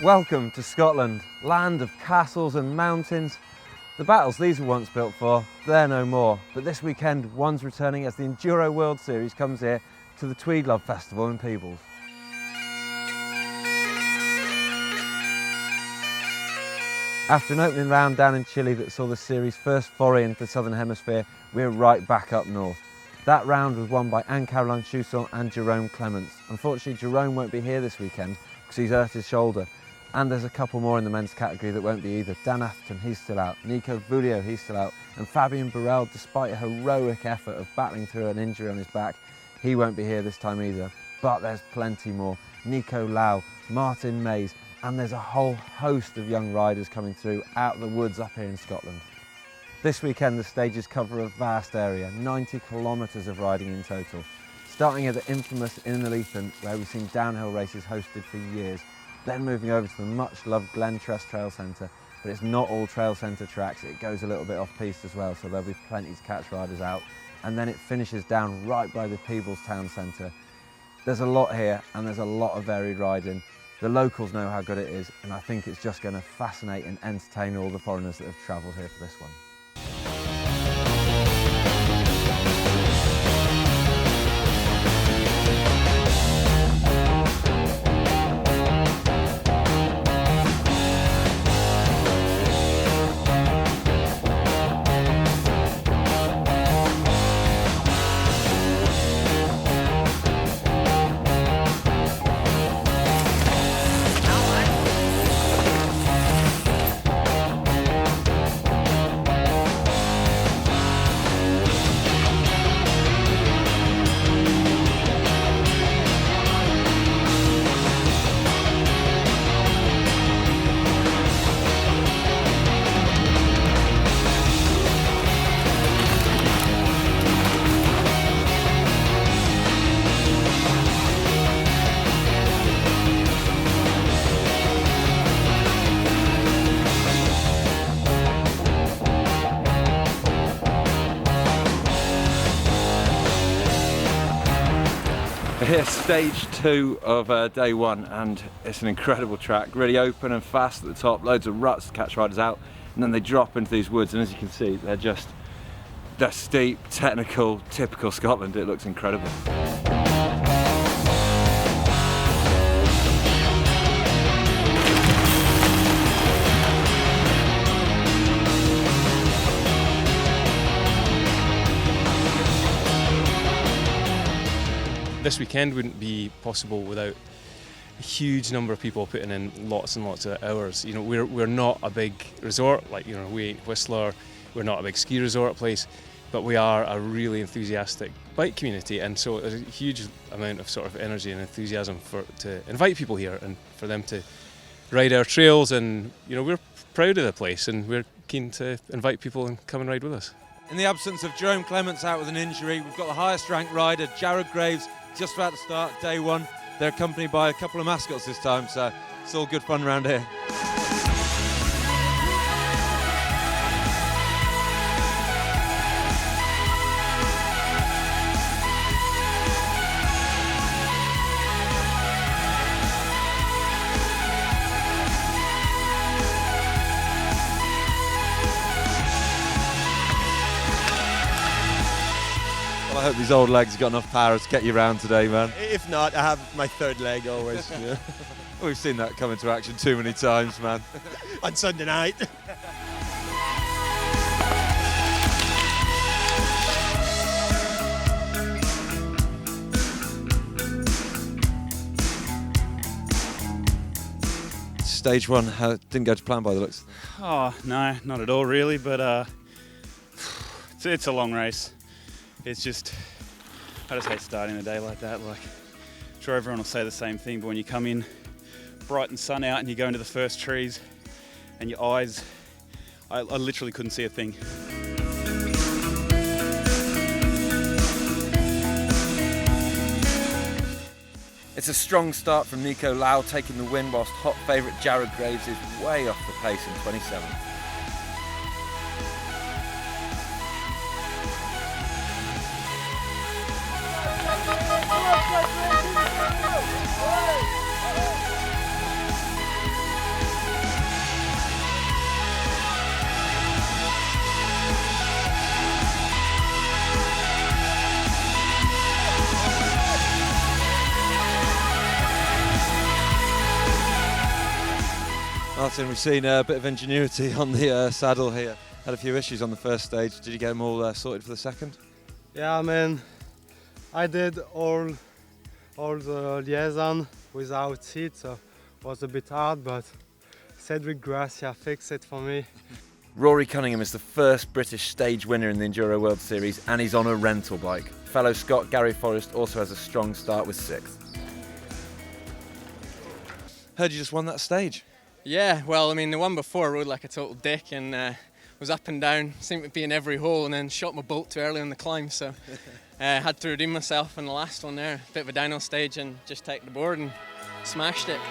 Welcome to Scotland, land of castles and mountains. The battles these were once built for, they're no more. But this weekend, one's returning as the Enduro World Series comes here to the Tweedlove Festival in Peebles. After an opening round down in Chile that saw the series' first foray into the Southern Hemisphere, we're right back up north. That round was won by Anne-Caroline Chousson and Jerome Clements. Unfortunately, Jerome won't be here this weekend because he's hurt his shoulder. And there's a couple more in the men's category that won't be either. Dan Atherton, he's still out. Nico Vullio, he's still out. And Fabien Barrel, despite a heroic effort of battling through an injury on his back, he won't be here this time either. But there's plenty more. Nico Lau, Martin Mays, and there's a whole host of young riders coming through out of the woods up here in Scotland. This weekend the stages cover a vast area, 90 kilometres of riding in total. Starting at the infamous Innerleithen, where we've seen downhill races hosted for years, then moving over to the much loved Glen Tress Trail Centre, but it's not all trail centre tracks, it goes a little bit off piste as well, so there'll be plenty to catch riders out. And then it finishes down right by the Peebles Town Centre. There's a lot here and there's a lot of varied riding. The locals know how good it is, and I think it's just going to fascinate and entertain all the foreigners that have travelled here for this one. Here's stage 2 of day 1, and it's an incredible track, really open and fast at the top, loads of ruts to catch riders out, and then they drop into these woods, and as you can see they're steep, technical, typical Scotland. It looks incredible. This weekend wouldn't be possible without a huge number of people putting in lots and lots of hours. You know, we're not a big resort, like, you know, we ain't Whistler, we're not a big ski resort place, but we are a really enthusiastic bike community, and so there's a huge amount of sort of energy and enthusiasm to invite people here and for them to ride our trails, and you know, we're proud of the place and we're keen to invite people and come and ride with us. In the absence of Jerome Clements out with an injury, we've got the highest ranked rider, Jared Graves, just about to start day 1. They're accompanied by a couple of mascots this time, so it's all good fun around here. I hope these old legs have got enough power to get you around today, man. If not, I have my third leg always. Yeah. We've seen that come into action too many times, man. On Sunday night. Stage 1 didn't go to plan by the looks. Oh, no, not at all really, but it's a long race. It's just, I just hate starting a day like that. Like, I'm sure everyone will say the same thing, but when you come in bright and sun out and you go into the first trees and your eyes, I literally couldn't see a thing. It's a strong start from Nico Lau taking the win, whilst hot favourite Jared Graves is way off the pace in 27th. Martin, we've seen a bit of ingenuity on the saddle here. Had a few issues on the first stage. Did you get them all sorted for the second? Yeah, man. I did all the liaison without seat, so it was a bit hard, but Cedric Gracia fixed it for me. Rory Cunningham is the first British stage winner in the Enduro World Series, and he's on a rental bike. Fellow Scot Gary Forrest also has a strong start with 6th. Heard you just won that stage. Yeah, well, I mean, the one before I rode like a total dick and was up and down, seemed to be in every hole, and then shot my bolt too early on the climb, so had to redeem myself in the last one there. Bit of a dyno stage and just take the board and smashed it.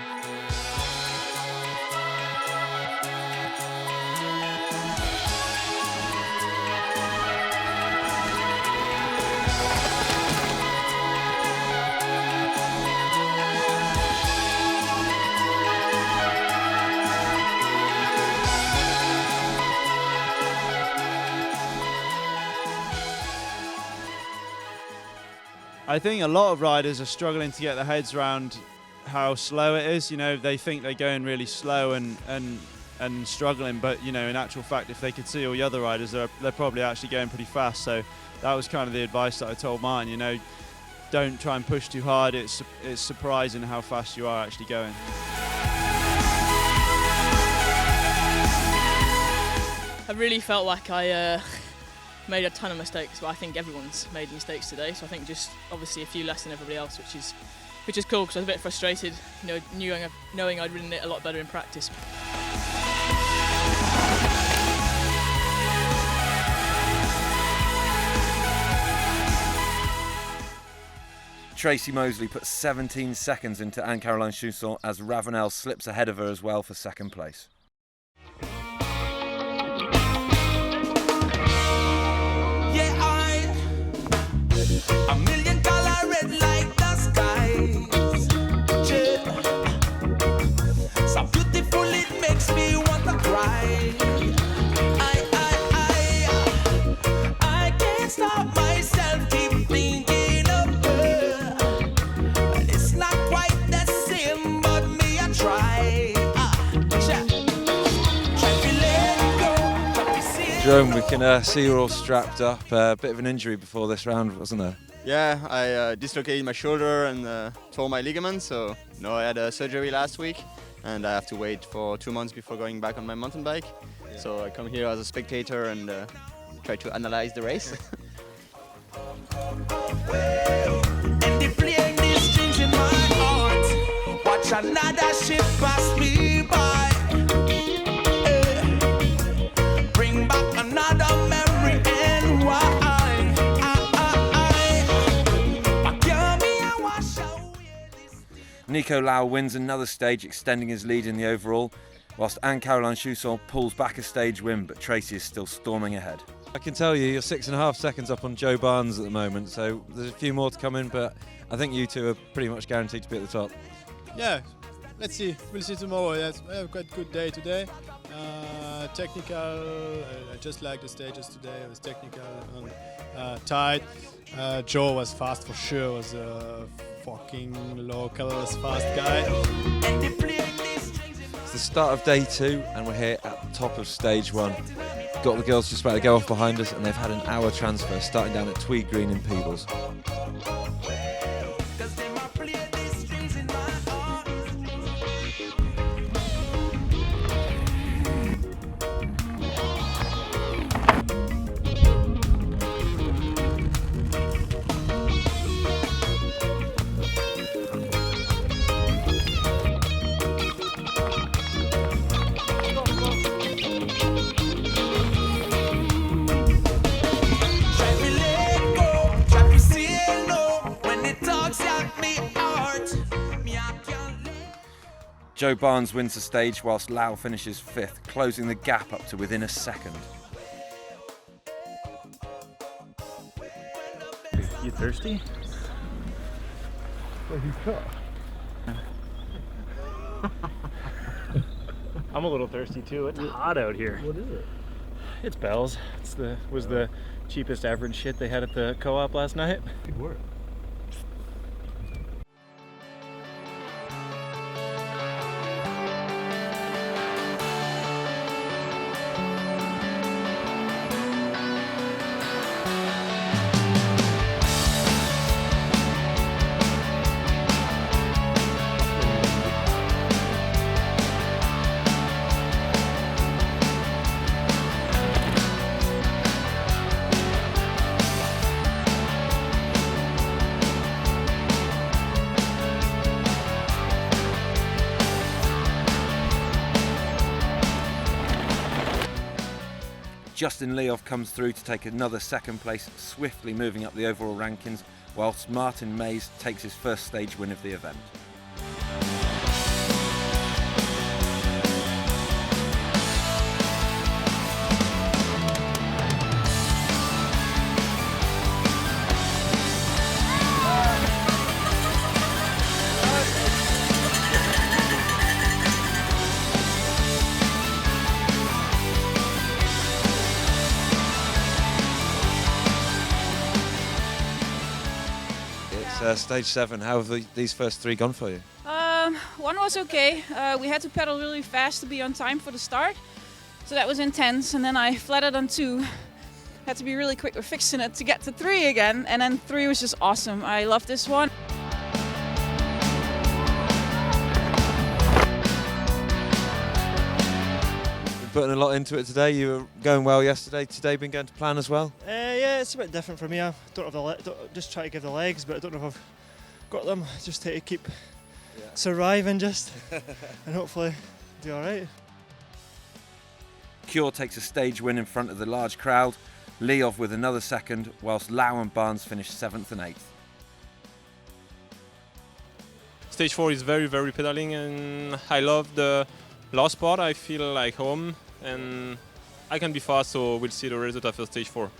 I think a lot of riders are struggling to get their heads around how slow it is. You know, they think they're going really slow and struggling, but you know, in actual fact, if they could see all the other riders, they're probably actually going pretty fast. So that was kind of the advice that I told Martin. You know, don't try and push too hard. It's surprising how fast you are actually going. I really felt like I made a ton of mistakes, but I think everyone's made mistakes today. So I think just obviously a few less than everybody else, which is cool because I was a bit frustrated, you know, knowing I'd ridden it a lot better in practice. Tracy Mosley put 17 seconds into Anne-Caroline Chousson as Ravenel slips ahead of her as well for 2nd place. A million color red like the skies. So beautiful it makes me want to cry. I can't stop myself, keep thinking of her. And it's not quite the same, but me I try. Jerome, we can see you're all strapped up. A bit of an injury before this round, wasn't there? Yeah, I dislocated my shoulder and tore my ligament, so no, I had a surgery last week and I have to wait for 2 months before going back on my mountain bike. Yeah. So I come here as a spectator and try to analyze the race. And they playing these strings in my heart. Watch another ship pass me by. Bring back another memory and why. Nico Lau wins another stage, extending his lead in the overall, whilst Anne-Caroline Chousson pulls back a stage win, but Tracy is still storming ahead. I can tell you're 6.5 seconds up on Joe Barnes at the moment, so there's a few more to come in, but I think you two are pretty much guaranteed to be at the top. Yeah, let's see. We'll see tomorrow. Yes, we have a quite good day today. Technical, I just like the stages today. It was technical and tight. Joe was fast for sure. Was a fucking local fast guy. It's the start of day 2, and we're here at the top of stage 1. Got the girls just about to go off behind us, and they've had an hour transfer starting down at Tweed Green in Peebles. Joe Barnes wins the stage whilst Lau finishes 5th, closing the gap up to within a second. You thirsty? I'm a little thirsty too. It's hot out here. What is it? It's Bell's. Was the cheapest average shit they had at the co-op last night. Good work. Justin Leov comes through to take another second place, swiftly moving up the overall rankings, whilst Martin Mays takes his first stage win of the event. Stage 7, how have these first 3 gone for you? One was okay. We had to pedal really fast to be on time for the start, so that was intense. And then I flatted on 2. Had to be really quick with fixing it to get to 3 again, and then 3 was just awesome. I love this one. Been putting a lot into it today. You were going well yesterday. Today been going to plan as well? Yeah, it's a bit different for me. I don't have just try to give the legs, but I don't know if I've got them. Just to keep surviving, just and hopefully do all right. Cure takes a stage win in front of the large crowd. Leov with another second, whilst Lau and Barnes finish 7th and 8th. Stage 4 is very, very pedaling, and I love the last part. I feel like home, and I can be fast, so we'll see the result after stage 4.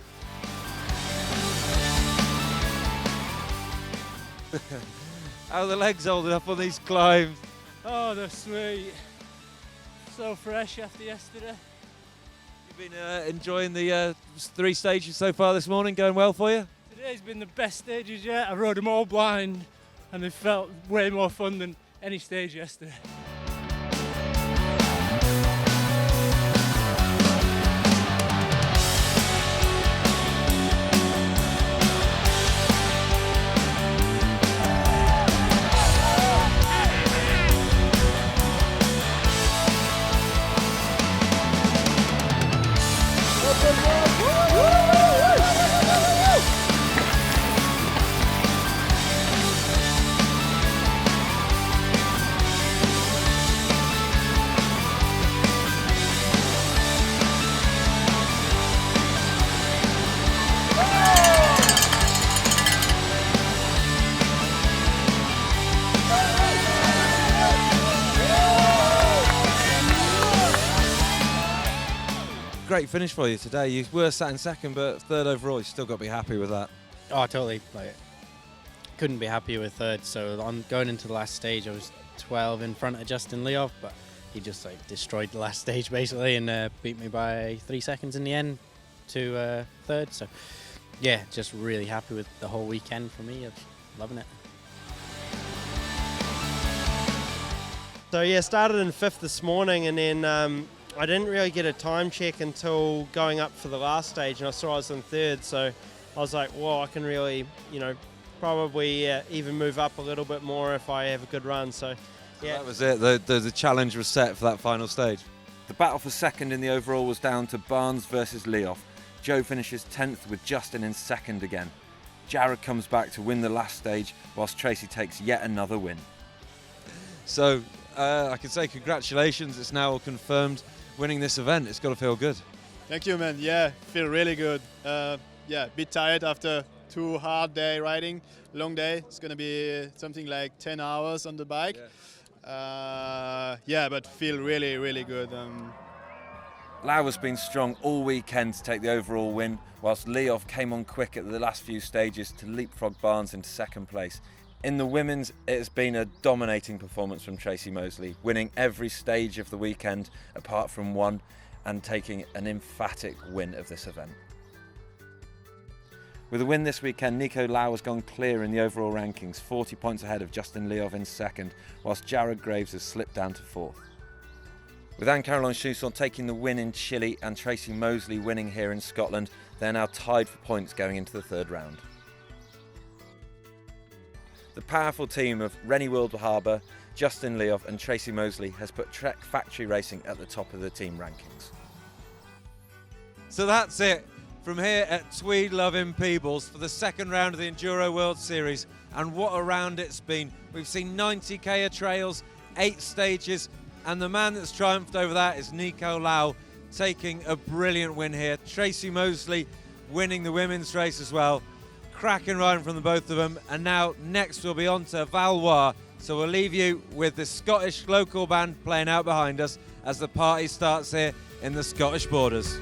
How are the legs holding up on these climbs? Oh, they're sweet. So fresh after yesterday. You've been enjoying the 3 stages so far this morning, going well for you? Today's been the best stages yet. I rode them all blind, and they felt way more fun than any stage yesterday. Great finish for you today. You were sat in second, but 3rd overall. You still got to be happy with that. Oh, totally. Like, couldn't be happy with 3rd. So on going into the last stage, I was 12 in front of Justin Leov, but he just destroyed the last stage basically and beat me by 3 seconds in the end to 3rd. So yeah, just really happy with the whole weekend for me. I'm loving it. So yeah, started in 5th this morning, and then I didn't really get a time check until going up for the last stage, and I saw I was in 3rd, so I was like, well, I can really, probably even move up a little bit more if I have a good run. So yeah. That was it. The challenge was set for that final stage. The battle for second in the overall was down to Barnes versus Leov. Joe finishes 10th with Justin in 2nd again. Jared comes back to win the last stage, whilst Tracy takes yet another win. So I can say congratulations. It's now all confirmed. Winning this event, it's got to feel good. Thank you, man. Yeah, feel really good. Yeah, a bit tired after 2 hard day riding, long day. It's gonna be something like 10 hours on the bike. Yeah, but feel really, really good. Lau has been strong all weekend to take the overall win, whilst Leov came on quick at the last few stages to leapfrog Barnes into 2nd place. In the women's, it has been a dominating performance from Tracy Moseley, winning every stage of the weekend apart from one and taking an emphatic win of this event. With a win this weekend, Nico Lau has gone clear in the overall rankings, 40 points ahead of Justin Leov in 2nd, whilst Jared Graves has slipped down to 4th. With Anne-Caroline Chausson taking the win in Chile and Tracy Moseley winning here in Scotland, they're now tied for points going into the 3rd round. The powerful team of Rennie Wildharbour, Justin Leov and Tracy Moseley has put Trek Factory Racing at the top of the team rankings. So that's it from here at Tweedlove in Peebles for the 2nd round of the Enduro World Series, and what a round it's been. We've seen 90k of trails, 8 stages, and the man that's triumphed over that is Nico Lau, taking a brilliant win here. Tracy Mosley winning the women's race as well. Cracking riding from the both of them. And now next we'll be on to Valois. So we'll leave you with the Scottish local band playing out behind us as the party starts here in the Scottish Borders.